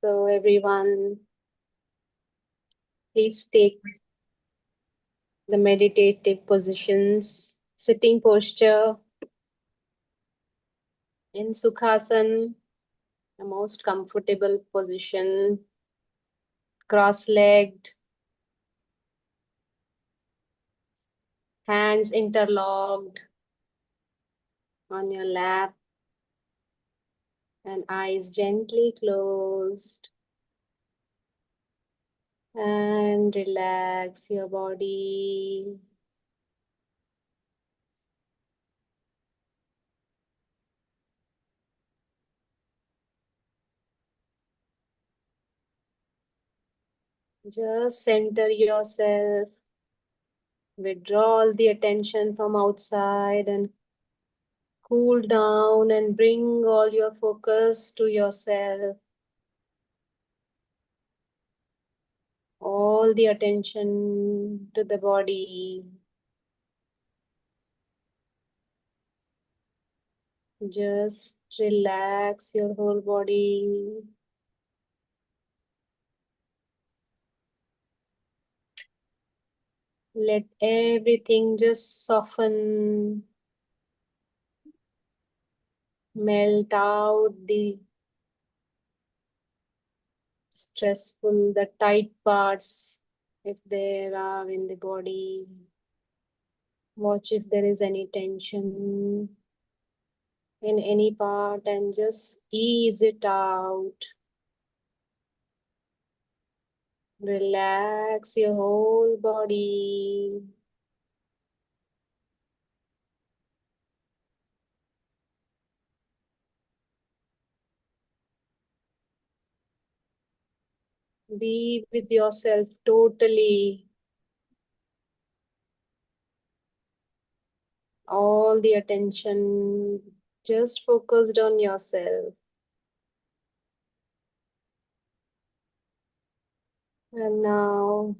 So everyone, please take the meditative positions, sitting posture in Sukhasana, the most comfortable position, cross-legged, hands interlocked on your lap and eyes gently closed. And relax your body. Just center yourself. Withdraw all the attention from outside and cool down and bring all your focus to yourself. All the attention to the body. Just relax your whole body. Let everything just soften, melt out the stressful, the tight parts, if there are in the body. Watch if there is any tension in any part and just ease it out. Relax your whole body. Be with yourself totally. All the attention just focused on yourself. And now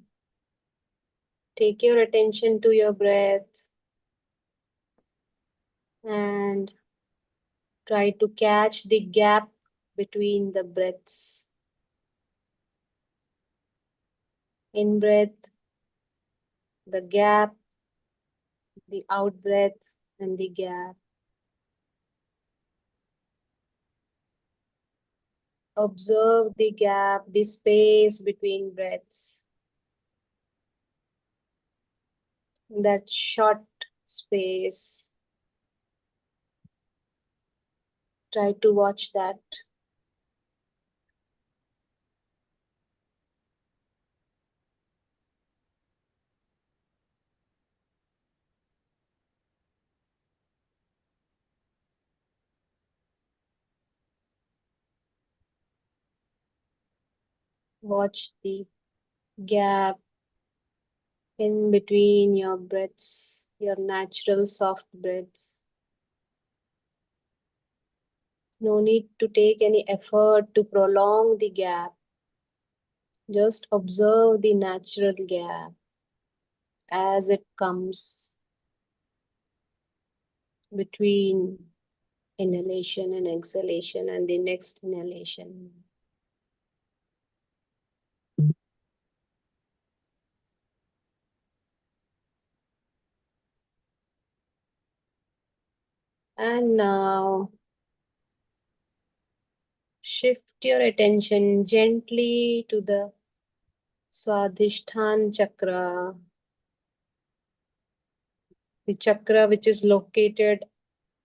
take your attention to your breath and try to catch the gap between the breaths. In breath, the gap, the out breath, and the gap. Observe the gap, the space between breaths. That short space. Try to watch that. Watch the gap in between your breaths, your natural soft breaths. No need to take any effort to prolong the gap. Just observe the natural gap as it comes between inhalation and exhalation and the next inhalation. And now shift your attention gently to the Svadhisthana chakra, the chakra which is located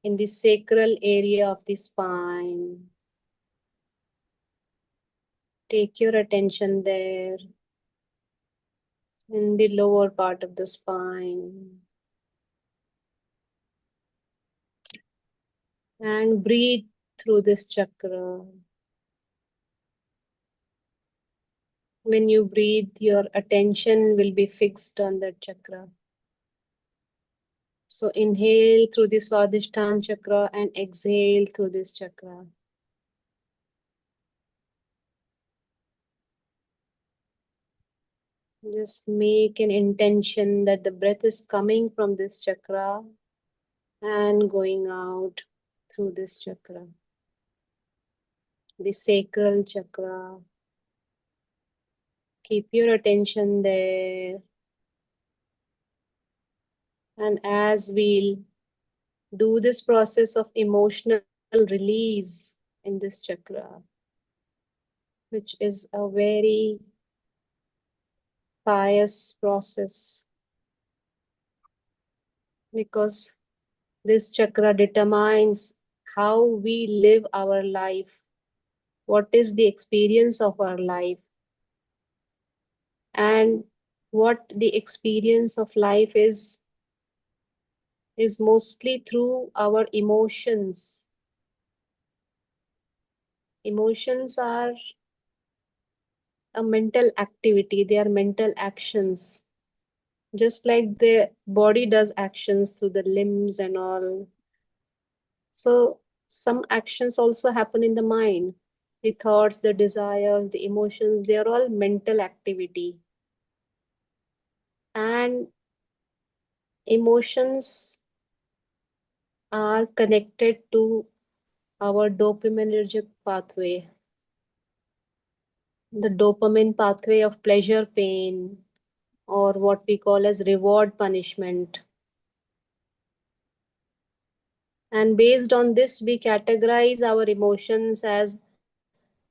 in the sacral area of the spine. Take your attention there in the lower part of the spine. And breathe through this chakra. When you breathe, your attention will be fixed on that chakra. So inhale through the Svadhisthana chakra and exhale through this chakra. Just make an intention that the breath is coming from this chakra and going out through this chakra. the sacral chakra. Keep your attention there. And as we'll do this process of emotional release in this chakra, which is a very pious process, because this chakra determines how we live our life, what is the experience of our life, and what the experience of life is mostly through our emotions. Emotions are a mental activity, they are mental actions. Just like the body does actions through the limbs and all. So some actions also happen in the mind. The thoughts, the desires, the emotions, they are all mental activity. And emotions are connected to our dopaminergic pathway, the dopamine pathway of pleasure pain, or what we call as reward punishment. And based on this, we categorize our emotions as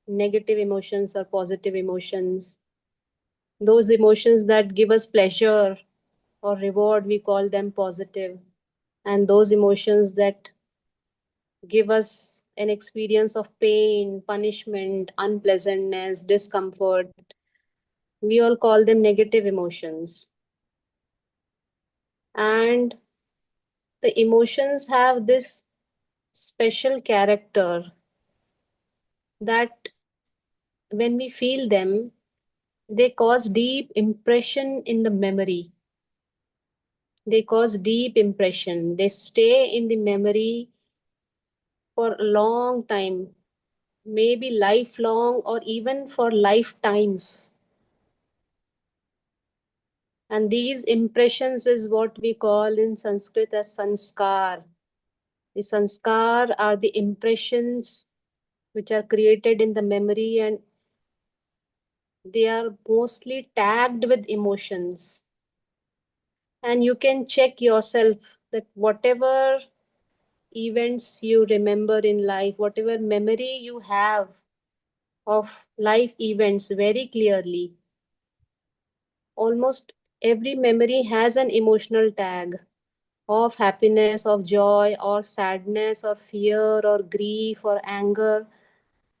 negative emotions or positive emotions. Those emotions that give us pleasure or reward, we call them positive. And those emotions that give us an experience of pain, punishment, unpleasantness, discomfort, we all call them negative emotions. And the emotions have this special character that when we feel them, they cause deep impression in the memory. They cause deep impression. They stay in the memory for a long time, maybe lifelong or even for lifetimes. And these impressions is what we call in Sanskrit as sanskar. The sanskar are the impressions which are created in the memory, and they are mostly tagged with emotions. And you can check yourself that whatever events you remember in life, whatever memory you have of life events very clearly, almost every memory has an emotional tag of happiness, of joy, or sadness, or fear, or grief, or anger.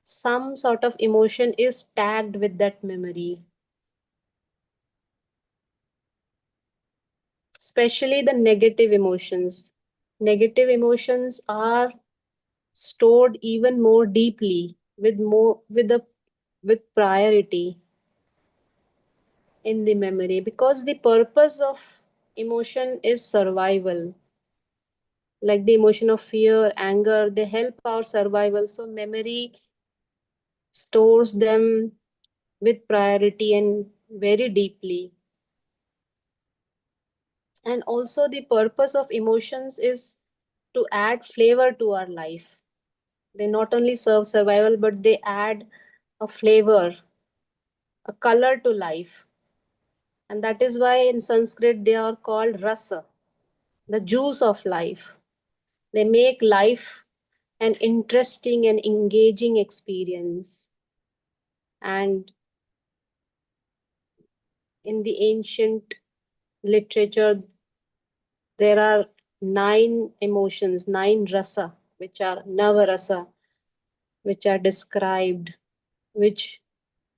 Some sort of emotion is tagged with that memory. Especially the negative emotions. Negative emotions are stored even more deeply with priority in the memory, because the purpose of emotion is survival. Like the emotion of fear, anger, they help our survival. So memory stores them with priority and very deeply. And also the purpose of emotions is to add flavor to our life. They not only serve survival, but they add a flavor, a color to life. And that is why in Sanskrit they are called rasa, the juice of life. They make life an interesting and engaging experience. And in the ancient literature, there are 9 emotions, 9 rasa, which are Navarasa, which are described, which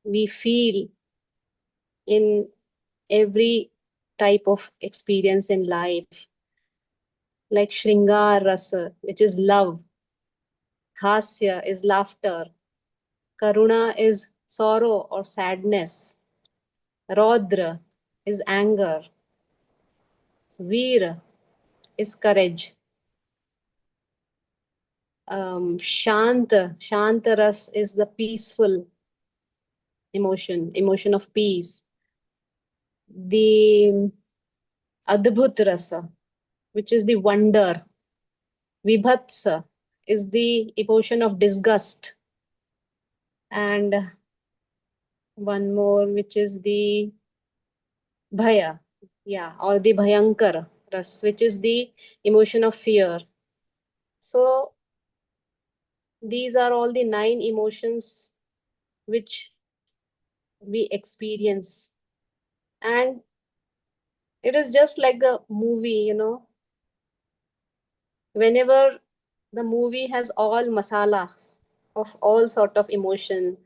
we feel in every type of experience in life, like Shringar Rasa, which is love, Hasya is laughter, Karuna is sorrow or sadness, Rodra is anger, Veer is courage, Shantaras is the peaceful emotion, emotion of peace, the Adbhut Rasa, which is the wonder, Vibhatsa is the emotion of disgust, And one more, which is the Bhaya, yeah, or the Bhayankar Ras, which is the emotion of fear. So these are all the 9 emotions which we experience. And it is just like the movie. Whenever the movie has all masalas of all sort of emotion,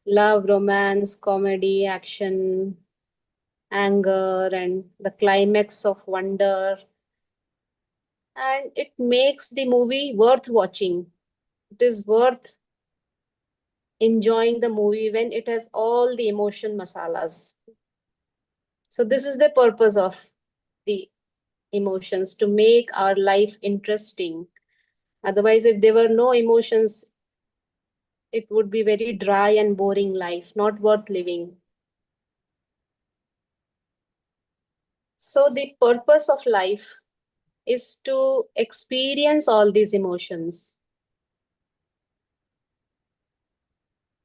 love, romance, comedy, action, anger, and the climax of wonder, and it makes the movie worth watching. It is worth enjoying the movie when it has all the emotion masalas. So this is the purpose of the emotions, to make our life interesting. Otherwise, if there were no emotions, it would be very dry and boring life, not worth living. So the purpose of life is to experience all these emotions.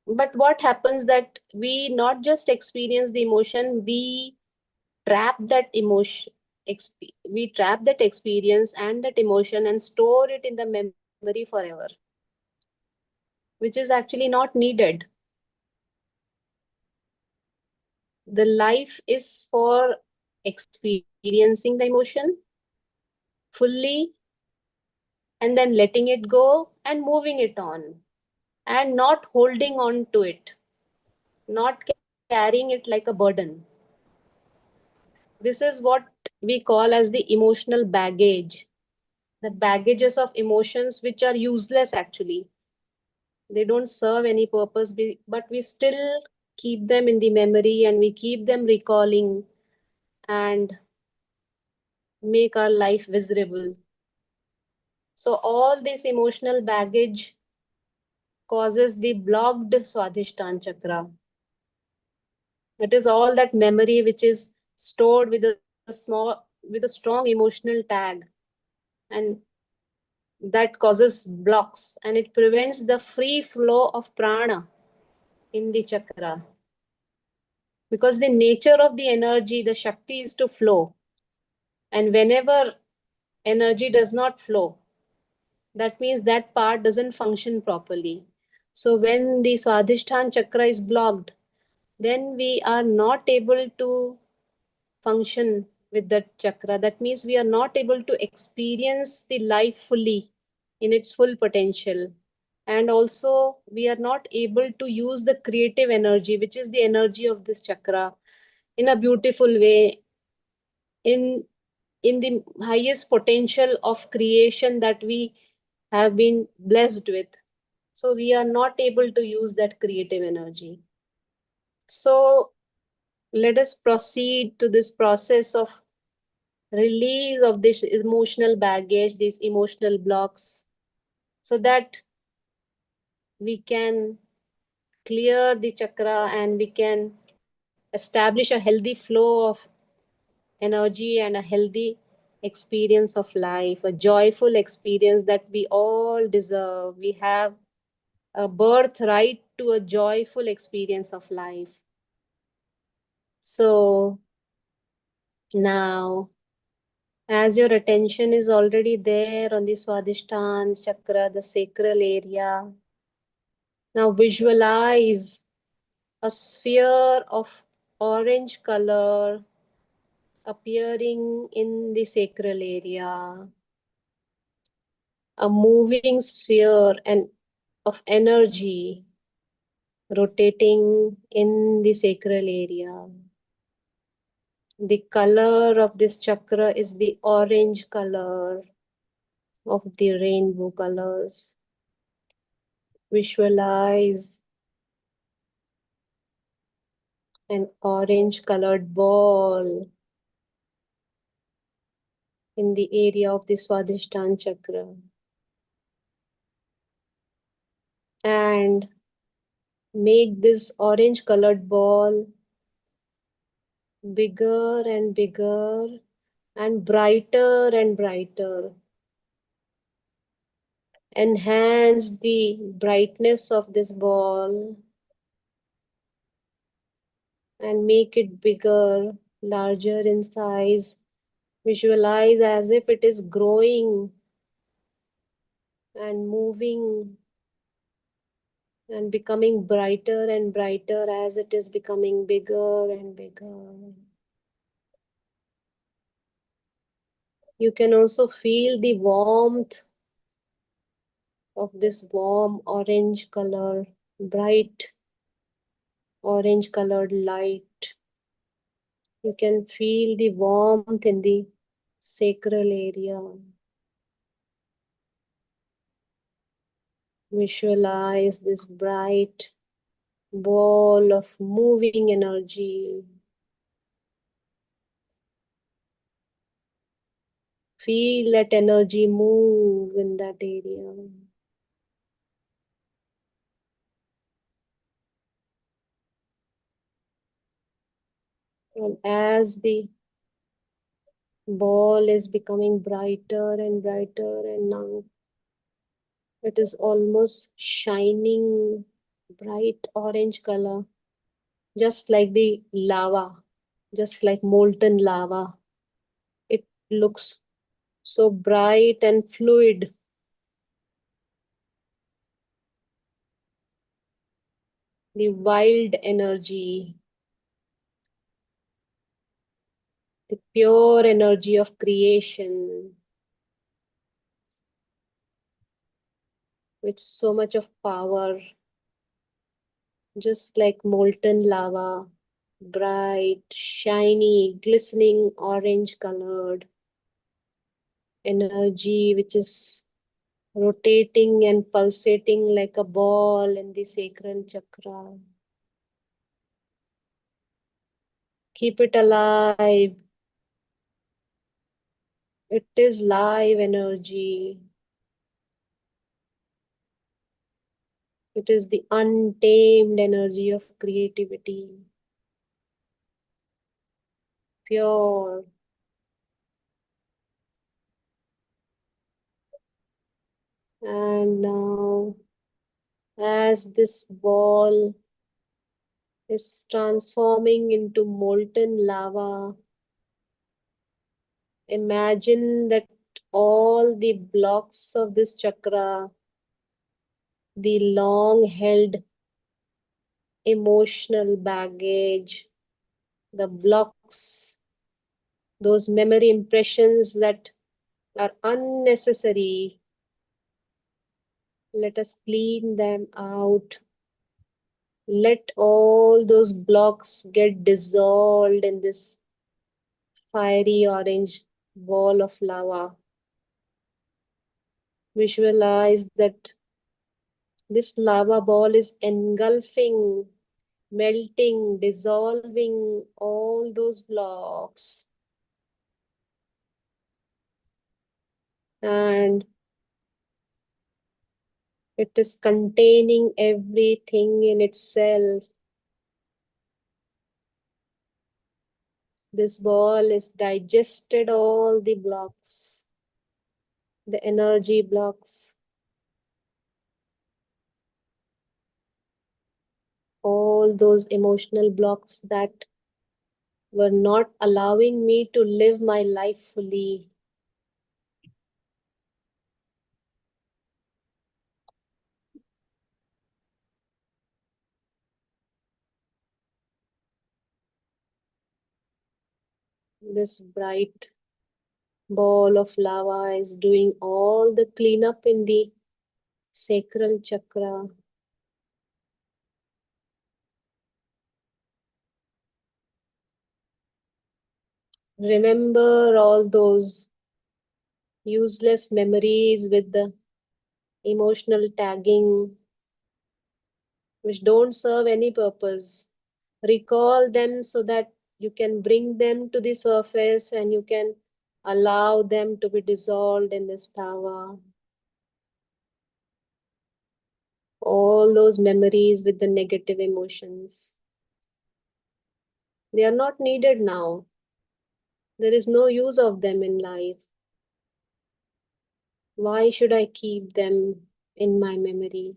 But what happens that we not just experience the emotion, we trap that emotion, we trap that experience and that emotion and store it in the memory forever, which is actually not needed. The life is for experiencing the emotion fully, and then letting it go and moving it on, and not holding on to it, not carrying it like a burden. This is what we call as the emotional baggage, the baggages of emotions which are useless actually. They don't serve any purpose, but we still keep them in the memory and we keep them recalling and make our life miserable. So all this emotional baggage causes the blocked Svadhisthana chakra. It is all that memory which is stored with a strong emotional tag, and that causes blocks, and it prevents the free flow of prana in the chakra. Because the nature of the energy, the Shakti, is to flow. And whenever energy does not flow, that means that part doesn't function properly. So when the Swadhisthana chakra is blocked, then we are not able to function with that chakra. That means we are not able to experience the life fully in its full potential. And also, we are not able to use the creative energy, which is the energy of this chakra, in a beautiful way, in in the highest potential of creation that we have been blessed with. So we are not able to use that creative energy. So let us proceed to this process of release of this emotional baggage, these emotional blocks, so that we can clear the chakra and we can establish a healthy flow of energy and a healthy experience of life, a joyful experience that we all deserve. We have a birthright to a joyful experience of life. So now, as your attention is already there on the Swadhisthana chakra, the sacral area, now visualize a sphere of orange color appearing in the sacral area, a moving sphere and of energy rotating in the sacral area. The color of this chakra is the orange color of the rainbow colors. Visualize an orange colored ball in the area of the Swadhisthana chakra. And make this orange colored ball bigger and bigger and brighter and brighter. Enhance the brightness of this ball and make it bigger, larger in size. Visualize as if it is growing and moving and becoming brighter and brighter as it is becoming bigger and bigger. You can also feel the warmth of this warm orange color, bright orange colored light. You can feel the warmth in the sacral area. Visualize this bright ball of moving energy. Feel that energy move in that area. And as the ball is becoming brighter and brighter, and now it is almost shining bright orange color, just like the lava, just like molten lava. It looks so bright and fluid. The wild energy, the pure energy of creation, with so much of power, just like molten lava, bright, shiny, glistening, orange colored energy, which is rotating and pulsating like a ball in the sacral chakra. Keep it alive. It is live energy. It is the untamed energy of creativity, pure. And now, as this ball is transforming into molten lava, imagine that all the blocks of this chakra, the long held emotional baggage, the blocks, those memory impressions that are unnecessary, let us clean them out. Let all those blocks get dissolved in this fiery orange ball of lava. Visualize that this lava ball is engulfing, melting, dissolving all those blocks. And it is containing everything in itself. This ball is digested all the blocks, the energy blocks, all those emotional blocks that were not allowing me to live my life fully. This bright ball of lava is doing all the cleanup in the sacral chakra. Remember all those useless memories with the emotional tagging which don't serve any purpose. Recall them so that you can bring them to the surface and you can allow them to be dissolved in this lava. All those memories with the negative emotions. They are not needed now. There is no use of them in life. Why should I keep them in my memory?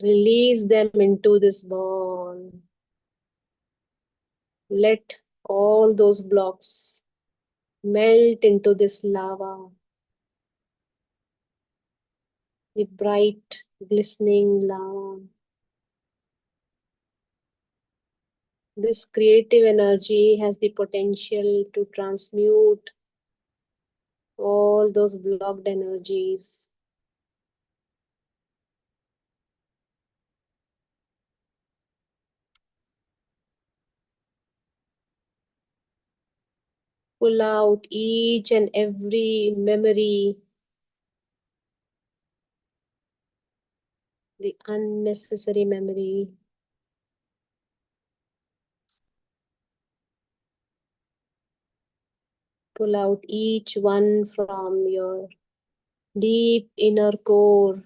Release them into this ball. Let all those blocks melt into this lava, the bright, glistening lava. This creative energy has the potential to transmute all those blocked energies. Pull out each and every memory, the unnecessary memory. Pull out each one from your deep inner core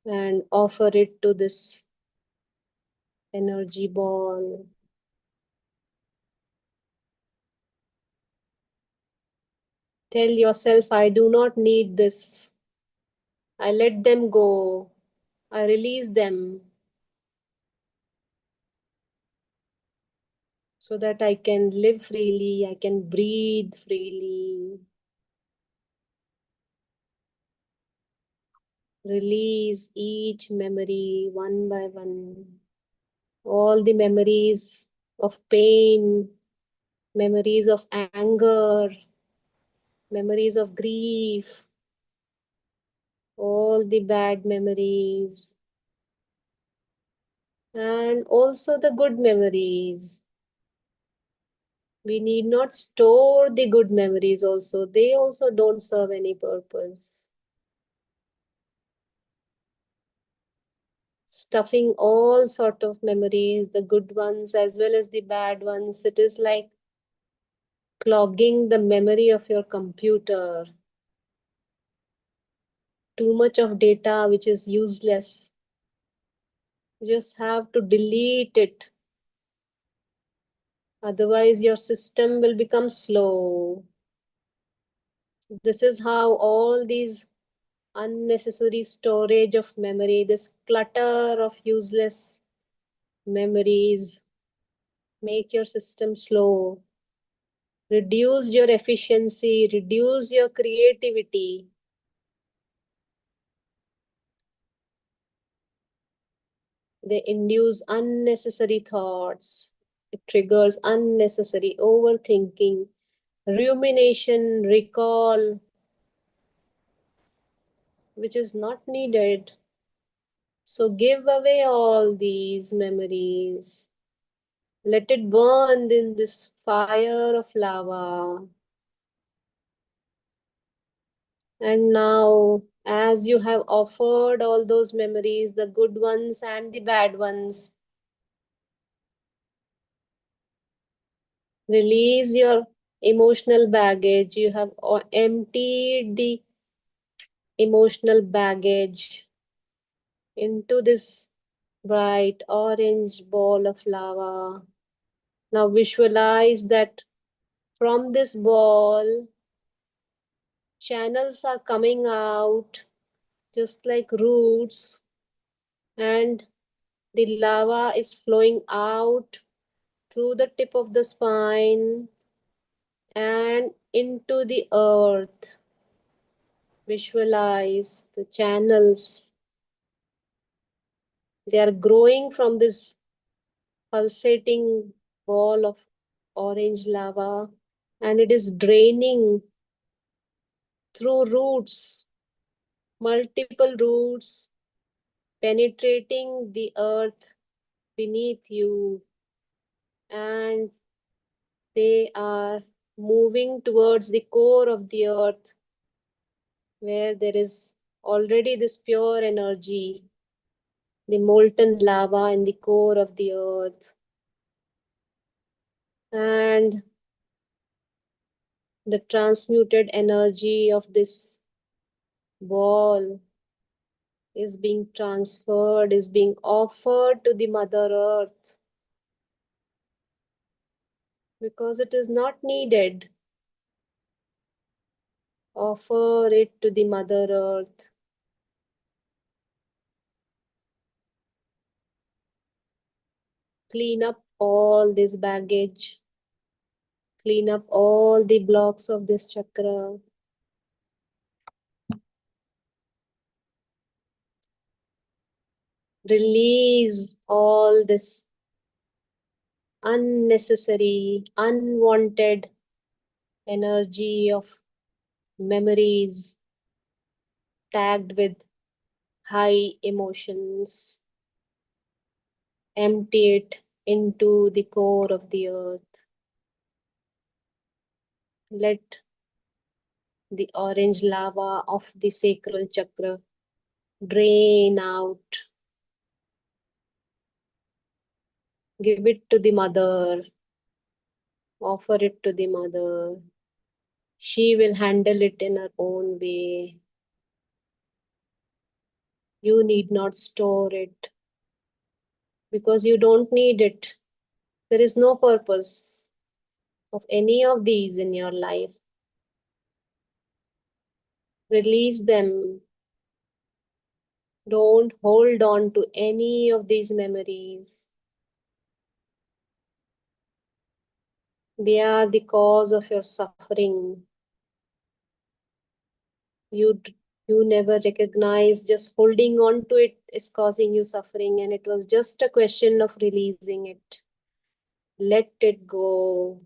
and offer it to this energy ball. Tell yourself, I do not need this. I let them go. I release them so that I can live freely, I can breathe freely. Release each memory one by one. All the memories of pain, memories of anger, memories of grief, all the bad memories, and also the good memories. We need not store the good memories also. They also don't serve any purpose. Stuffing all sort of memories, the good ones as well as the bad ones. It is like clogging the memory of your computer. Too much of data which is useless. You just have to delete it. Otherwise, your system will become slow. This is how all these unnecessary storage of memory, this clutter of useless memories, make your system slow. Reduce your efficiency, reduce your creativity. They induce unnecessary thoughts. It triggers unnecessary overthinking, rumination, recall, which is not needed. So give away all these memories. Let it burn in this fire of lava. And now, as you have offered all those memories, the good ones and the bad ones, release your emotional baggage. You have emptied the emotional baggage into this bright orange ball of lava. Now visualize that from this ball, channels are coming out just like roots, and the lava is flowing out through the tip of the spine and into the earth. Visualize the channels. They are growing from this pulsating ball of orange lava, and it is draining through roots, multiple roots, penetrating the earth beneath you, and they are moving towards the core of the earth where there is already this pure energy, the molten lava in the core of the earth. And the transmuted energy of this ball is being transferred, is being offered to the Mother Earth because it is not needed. Offer it to the Mother Earth. Clean up all this baggage. Clean up all the blocks of this chakra. Release all this unnecessary, unwanted energy of memories tagged with high emotions. Empty it into the core of the earth. Let the orange lava of the sacral chakra drain out. Give it to the mother. Offer it to the mother. She will handle it in her own way. You need not store it because you don't need it. There is no purpose of any of these in your life. Release them. Don't hold on to any of these memories. They are the cause of your suffering. You never recognize just holding on to it is causing you suffering, and it was just a question of releasing it. Let it go.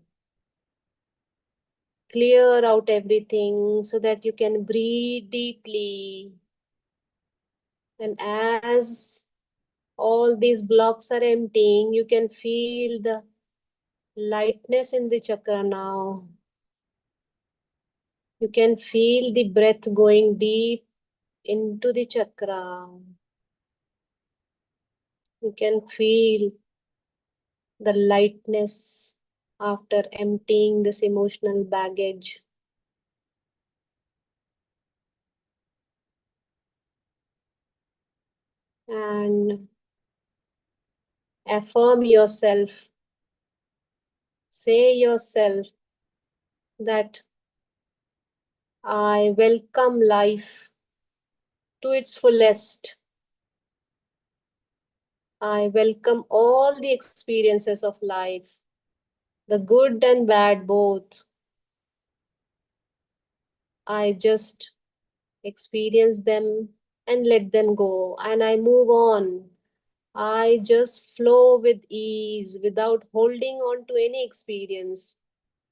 Clear out everything so that you can breathe deeply. And as all these blocks are emptying, you can feel the lightness in the chakra now. You can feel the breath going deep into the chakra. You can feel the lightness after emptying this emotional baggage. And affirm yourself. Say yourself that I welcome life to its fullest. I welcome all the experiences of life, the good and bad both. I just experience them and let them go, and I move on. I just flow with ease without holding on to any experience,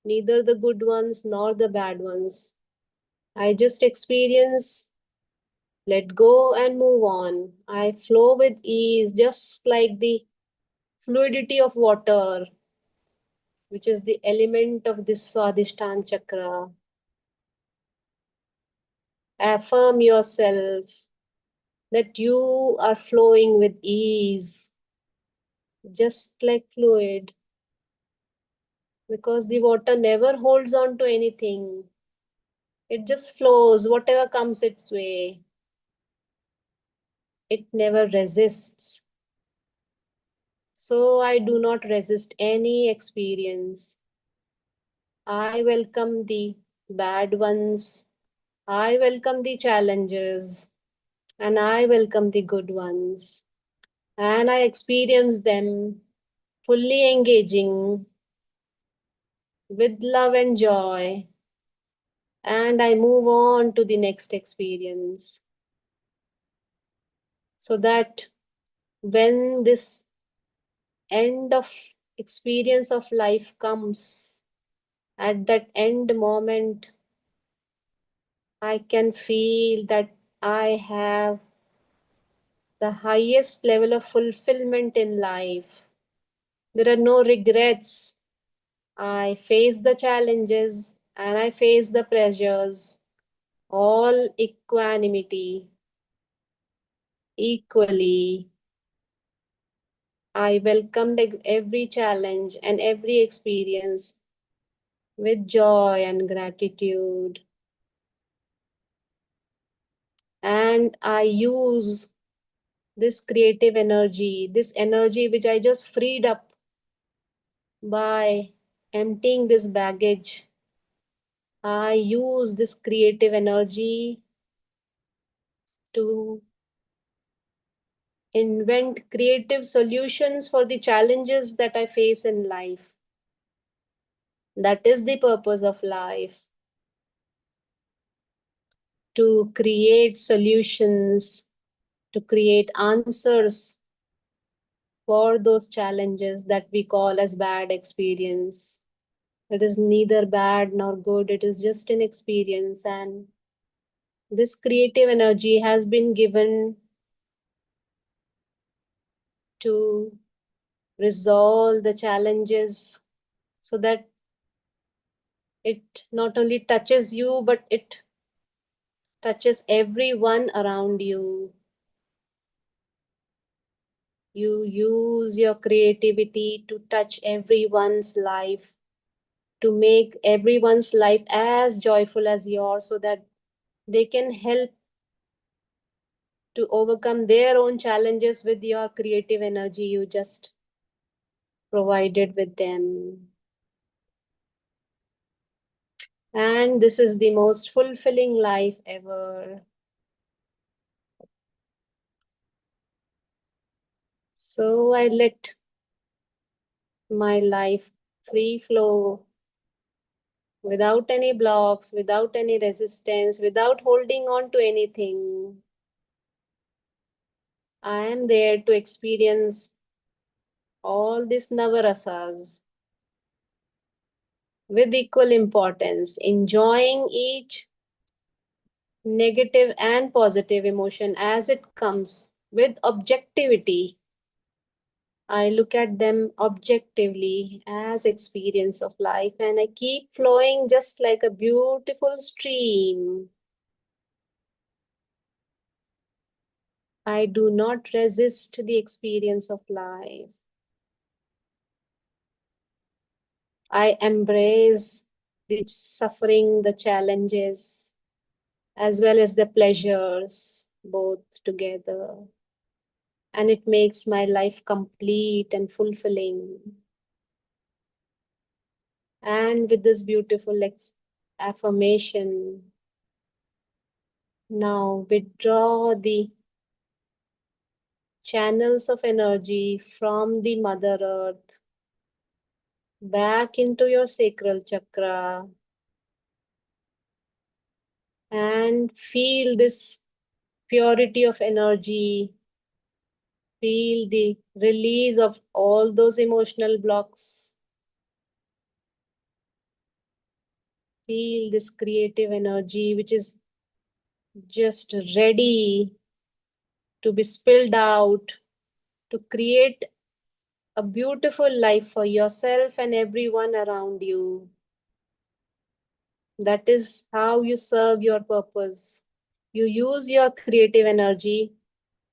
neither the good ones nor the bad ones. I just experience, let go, and move on. I flow with ease, just like the fluidity of water, which is the element of this Svadhisthana chakra. Affirm yourself that you are flowing with ease, just like fluid, because the water never holds on to anything. It just flows, whatever comes its way. It never resists. So I do not resist any experience. I welcome the bad ones. I welcome the challenges. And I welcome the good ones. And I experience them fully engaging with love and joy. And I move on to the next experience. So that when this end of experience of life comes, at that end moment, I can feel that I have the highest level of fulfillment in life. There are no regrets. I face the challenges and I face the pressures, all equanimity, equally. I welcomed every challenge and every experience with joy and gratitude. And I use this creative energy, this energy which I just freed up by emptying this baggage. I use this creative energy to invent creative solutions for the challenges that I face in life. That is the purpose of life, to create solutions, to create answers for those challenges that we call as bad experience. It is neither bad nor good, it is just an experience. And this creative energy has been given to resolve the challenges so that it not only touches you, but it touches everyone around you. You use your creativity to touch everyone's life, to make everyone's life as joyful as yours, so that they can help to overcome their own challenges with your creative energy you just provided with them. And this is the most fulfilling life ever. So I let my life free flow without any blocks, without any resistance, without holding on to anything. I am there to experience all these Navarasas with equal importance, enjoying each negative and positive emotion as it comes with objectivity. I look at them objectively as experience of life, and I keep flowing just like a beautiful stream. I do not resist the experience of life. I embrace the suffering, the challenges, as well as the pleasures, both together. And it makes my life complete and fulfilling. And with this beautiful affirmation, now withdraw the channels of energy from the Mother Earth back into your sacral chakra and feel this purity of energy. Feel the release of all those emotional blocks. Feel this creative energy which is just ready to be spilled out to create a beautiful life for yourself and everyone around you. That is how you serve your purpose. You use your creative energy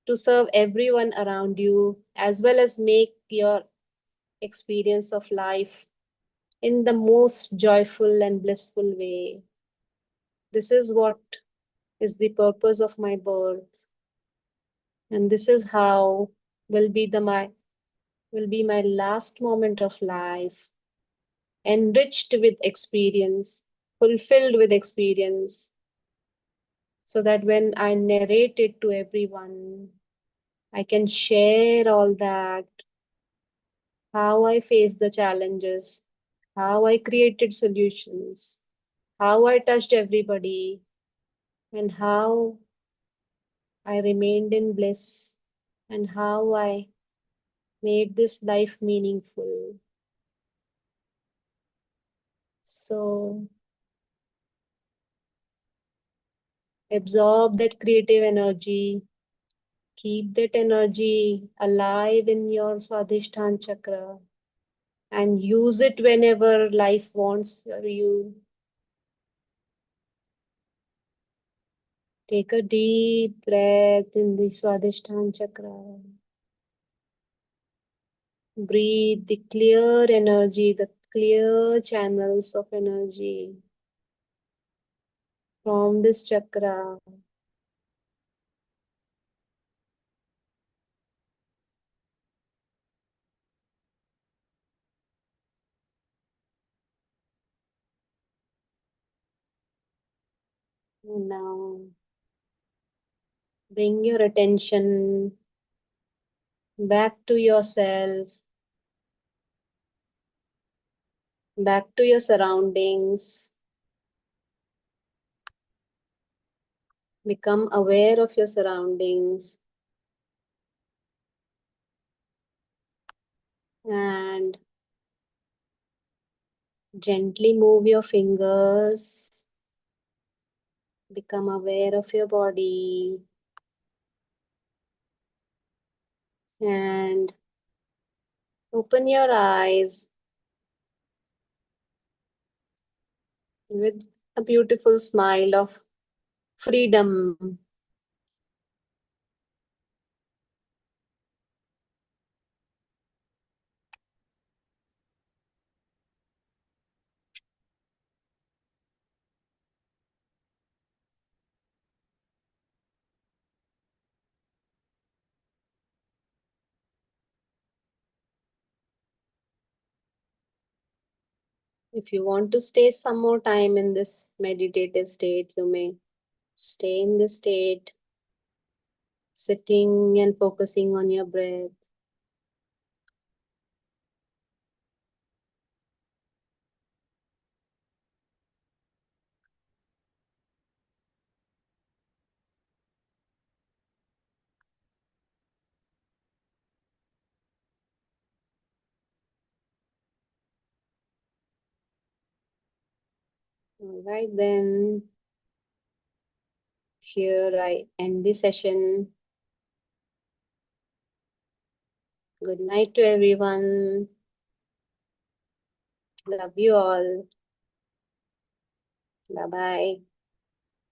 to serve everyone around you, as well as make your experience of life in the most joyful and blissful way. This is what is the purpose of my birth. And this is how will be my last moment of life, enriched with experience, fulfilled with experience, so that when I narrate it to everyone, I can share all that, how I faced the challenges, how I created solutions, how I touched everybody, and how I remained in bliss, and how I made this life meaningful. So absorb that creative energy, keep that energy alive in your Svadhisthana chakra, and use it whenever life wants you. Take a deep breath in the Svadhisthana chakra. Breathe the clear energy, the clear channels of energy from this chakra. Now bring your attention back to yourself, back to your surroundings. Become aware of your surroundings and gently move your fingers. Become aware of your body and open your eyes with a beautiful smile of freedom. If you want to stay some more time in this meditative state, you may stay in this state, sitting and focusing on your breath. All right, then here I end the session. Good night to everyone. Love you all. Bye bye.